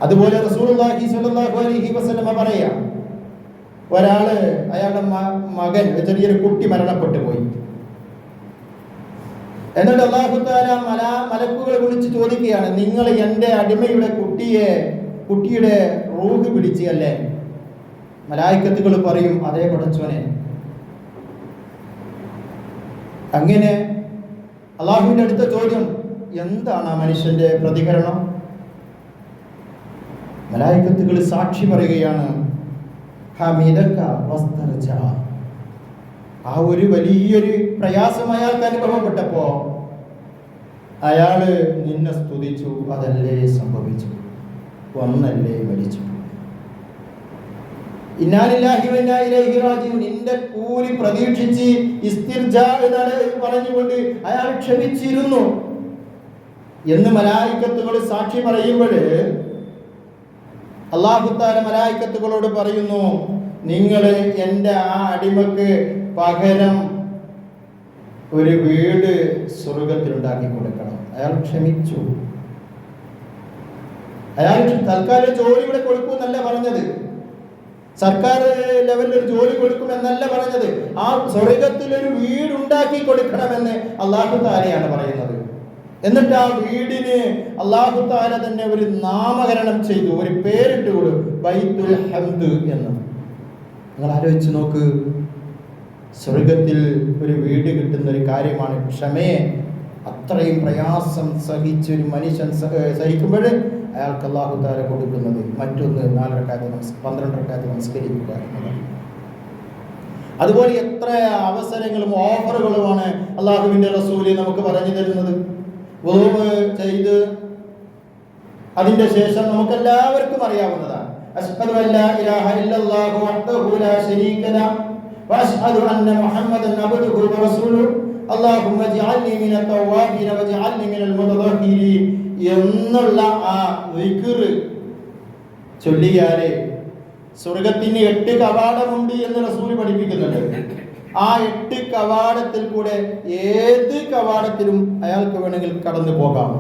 അതുപോലെ റസൂലുള്ളാഹി സ്വല്ലല്ലാഹു അലൈഹി വസല്ലമ പറയാ, ഒരാള് അയാളുടെ മകൻ ചെറിയൊരു കുട്ടി മരണപ്പെട്ടു പോയി. എന്നിട്ട് അല്ലാഹു തആല മലക്കുകളെ വിളിച്ച് ചോദിക്കുകയാണ്, നിങ്ങൾ എൻ്റെ അടിമയുടെ കുട്ടിയുടെ റൂഹ് പിടിച്ചല്ലേ? മലായിക്കത്തുകൾ പറയും, അതേ പടച്ചോനെ. അങ്ങനെ അള്ളാഹുവിന്റെ അടുത്ത ചോദ്യം, എന്താണ് ആ മനുഷ്യന്റെ പ്രതികരണം? മലായിക്കത്തുകൾ സാക്ഷി പറയുകയാണ്, ഹമീദക വസ്തർജ. ആ ഒരു വലിയൊരു പ്രയാസം അയാൾക്ക് അനുഭവപ്പെട്ടപ്പോ അയാള് നിന്നെ സ്തുതിച്ചു, അതല്ലേ സംഭവിച്ചു, ഒന്നല്ലേ മരിച്ചു. ഇന്നാ ലില്ലാഹി വ ഇന്നാ ഇലൈഹി റാജിഊൻ. നിന്റെ കൂലി പ്രതീക്ഷിച്ച് ഇസ്തിർജാ പറഞ്ഞുകൊണ്ട് അയാൾ ക്ഷമിച്ചിരുന്നു എന്ന് മലായിക്കത്തുകൾ സാക്ഷി പറയുമ്പോൾ അല്ലാഹു തആല മലായിക്കത്തുകളോട് പറയുന്നു, നിങ്ങൾ എൻ്റെ ആ അടിമക്ക് പകരം ഒരു വീട് സ്വർഗത്തിൽ ഉണ്ടാക്കി കൊടുക്കണം. അയാൾ ക്ഷമിച്ചു. അയാൾ തൽക്കാലം ജോലി ഇവിടെ കൊടുക്കുമെന്നല്ല പറഞ്ഞത്, സർക്കാർ ലെവലിൽ ഒരു ജോലി കൊടുക്കുമെന്നല്ല പറഞ്ഞത്, ആ സ്വർഗത്തിൽ ഒരു വീടുണ്ടാക്കി കൊടുക്കണമെന്ന് അല്ലാഹു തആലയാണ് പറയുന്നത്. എന്നിട്ട് ആ വീടിന് അല്ലാഹു തആല തന്നെ ഒരു നാമകരണം ചെയ്തു, ഒരു പേരിട്ട് കൊടുത്തു, ബൈത്തുൽ ഹംദ് എന്ന്. നിങ്ങൾ ആലോചിച്ച് നോക്ക്, സ്വർഗത്തിൽ ഒരു വീട് കിട്ടുന്ന ഒരു കാര്യമാണ് ക്ഷമയെ അത്രയും പ്രയാസം സഹിച്ചൊരു മനുഷ്യൻ സഹിക്കുമ്പോൾ അയാൾക്ക് അല്ലാഹു തആല കൊടുക്കുന്നത്. മറ്റൊന്ന് 4 റക്അത്ത് 12 റക്അത്ത് നമസ്കരിക്കുക എന്നതാണ്. അതുപോലെ എത്ര അവസരങ്ങളും ഓഫറുകളുമാണ് അല്ലാഹുവിന്റെ റസൂല് നമുക്ക് പറഞ്ഞു തരുന്നത്. വുളൂ ചെയ്ത് അതിന്റെ ശേഷം നമുക്ക് എല്ലാവർക്കും അറിയാവുന്നതാണ്, അശ്ഹദു അല്ലാ ഇലാഹ ഇല്ലല്ലാഹു വഹ്ദഹു ലാ ശരീക ലഹു വഅശ്ഹദു അന്ന മുഹമ്മദൻ അബ്ദുഹു വറസൂലുഹു അല്ലാഹുമ്മ ജഅൽനി മിനൽ തവ്വാബീന വജഅൽനി മിനൽ മുതദഹിരീൻ എന്നുള്ള ആ ദിക്ർ ചൊല്ലിയാലേ സ്വർഗത്തിന് 8 കവാടമുണ്ട് എന്ന് റസൂൽ പഠിപ്പിക്കുന്നുണ്ട്. ആ 8 കവാടത്തിൽ കൂടെ ഏത് കവാടത്തിലും അയാൾക്ക് വേണമെങ്കിൽ കടന്നു പോകാം.